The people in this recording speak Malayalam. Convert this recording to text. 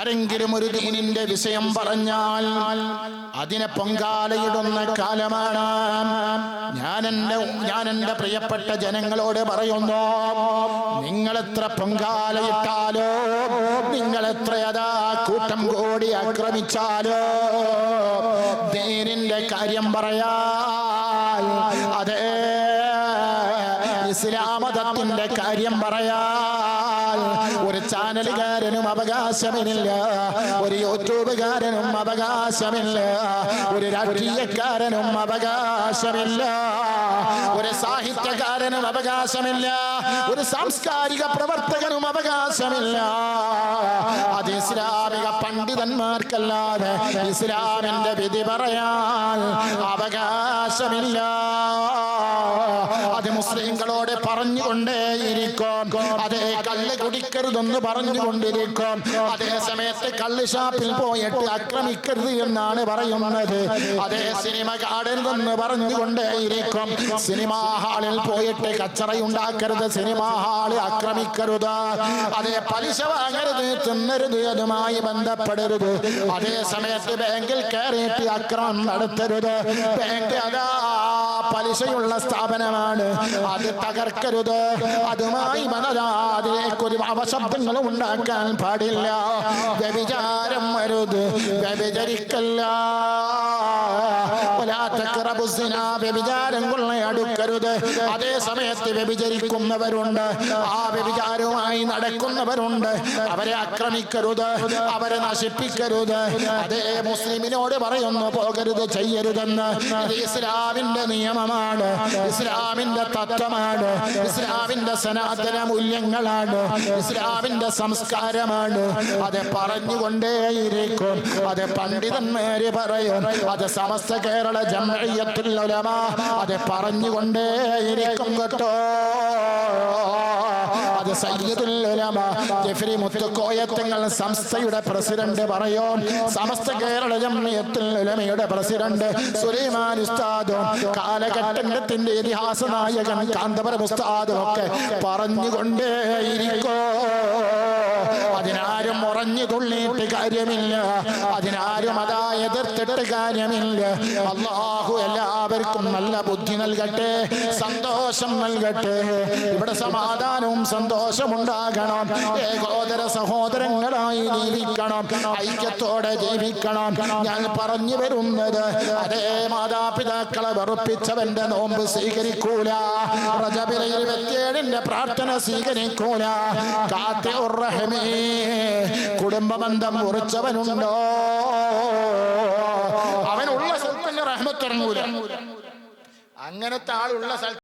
ആരെങ്കിലും ഒരു ദീനിന്റെ വിഷയം പറഞ്ഞാൽ അതിനെ പൊങ്കാലയിടുന്ന കാലമാണ്. ഞാൻ എന്റെ പ്രിയപ്പെട്ട ജനങ്ങളോട് പറയുന്നു, നിങ്ങൾ എത്ര പൊങ്കാലയിട്ടാലോ, നിങ്ങൾ എത്രയതാ കൂട്ടം കൂടി ആക്രമിച്ചാലോ, ദീനിന്റെ കാര്യം പറയാൻ, അതേ ഇസ്ലാമതത്തിന്റെ കാര്യം പറയാൻ ഒരു ചാനലുകാരനും അവകാശമില്ല, ഒരു യൂട്യൂബുകാരനും അവകാശമില്ല, ഒരു രാഷ്ട്രീയക്കാരനും അവകാശമില്ല, ഒരു സാഹിത്യകാരനും അവകാശമില്ല, ഒരു സാംസ്കാരിക പ്രവർത്തകനും അവകാശമില്ല. അത് ഇസ്ലാമിക പണ്ഡിതന്മാർക്കല്ലാതെ ഇസ്ലാമിന്റെ വിധി പറയാൻ അവകാശമില്ല. അത് മുസ്ലിങ്ങളോട് പറഞ്ഞുകൊണ്ടേയിരിക്കും. അതേ കള്ള് കുടിക്കരുതെന്ന് പറഞ്ഞുകൊണ്ടിരിക്കും. അതേ സമയത്ത് കള്ള് ഷാപ്പിൽ പോയിട്ട് ആക്രമിക്കരുത് എന്നാണ് പറയുന്നത്. അതേ സിനിമ കാണരുതെന്ന് പറഞ്ഞുകൊണ്ടേയിരിക്കും. സിനിമാ ഹാളിൽ പോയിട്ട് കച്ചറയുണ്ടാക്കരുത്, സിനിമാ ഹാള് ആക്രമിക്കരുത്, അതേ പലിശ വാങ്ങരുത്, തിന്നരുത്, അതുമായി ബന്ധപ്പെടരുത്. അതേ സമയത്ത് ബാങ്കിൽ കയറിയിട്ട് ആക്രമണം നടത്തരുത്. ബാങ്ക് അതാ പലിശയുള്ള സ്ഥാപനമാണ്, അത് തകർക്കരുത്, അതുമായി അതിലേക്കൊരു അവശബ്ദങ്ങളും ഉണ്ടാക്കാൻ പാടില്ല. വ്യഭിചാരം വരുത്, വ്യഭിചരിക്കല്ല, വ്യഭിചാരം കൊള്ള അടുക്കരുത്. അതേ സമയത്ത് വ്യഭിചരിക്കുന്നവരുണ്ട്, ആ വ്യഭിചാരവുമായി നടക്കുന്നവരുണ്ട്, അവരെ ആക്രമിക്കരുത്, അവരെ നശിപ്പിക്കരുത്. അതേ മുസ്ലിമിനോട് പറയുന്നു പോകരുത്, ചെയ്യരുതെന്ന്. ഇത് ഇസ്ലാമിന്റെ നിയമമാണ്, ഇസ്ലാമിന്റെ തത്വമാണ്, ഇസ്ലാമിന്റെ സനാതന മൂല്യങ്ങളാണ്, ഇസ്ലാമിന്റെ സംസ്കാരമാണ്. അത് പറഞ്ഞുകൊണ്ടേയിരിക്കും. അത് പണ്ഡിതന്മാര് പറയും, അത് സമസ്ത കേരള ജംഇയ്യത്തുൽ ഉലമ അത് പറഞ്ഞുകൊണ്ടേയിരിക്കും കേട്ടോ. അത് സയ്യിദുൽ ഉലമ ജഫരി മുത്തുക്കോയത്തങ്ങൾ സംസ്ഥയുടെ പ്രസിഡന്റ് പറയും, സമസ്ത കേരള ജംഇയ്യത്തുൽ ഉലമയുടെ പ്രസിഡന്റ് സുലൈമാൻ ഉസ്താദും കാലഘട്ടത്തിന്റെ ഇതിഹാസ നായകൻ കാന്തപുരം ഉസ്താദും ഒക്കെ പറഞ്ഞുകൊണ്ടേയിരിക്കോ. അതിനാരും ഉറഞ്ഞു തുള്ളിയിട്ട് കാര്യമില്ല, അതിനാരും അതാ എതിർത്തിട്ട് കാര്യമില്ല. അല്ലാഹു എല്ലാവർക്കും നല്ല ബുദ്ധി നൽകട്ടെ, സന്തോഷം നൽകട്ടെ. ഇവിടെ സമാധാനവും സന്തോഷം ഉണ്ടാകണം, ഏകോദര സഹോദരങ്ങളായി ജീവിക്കണം, ഐക്യത്തോടെ ജീവിക്കണം. ഞാൻ പറഞ്ഞു വരുന്നത്, അതേ മാതാപിതാക്കളെ വെറുപ്പിച്ചവന്റെ നോമ്പ് സ്വീകരിക്കൂല, റജബിലെ 27ന്റെ പ്രാർത്ഥന സ്വീകരിക്കൂല. കുടുംബബന്ധം മുറിച്ചവനുണ്ടോ, അവനുള്ള സ്ഥലത്ത് റഹ്മത്ത് ഇറങ്ങൂല. അങ്ങനത്തെ ആളുള്ള സ്ഥലത്ത്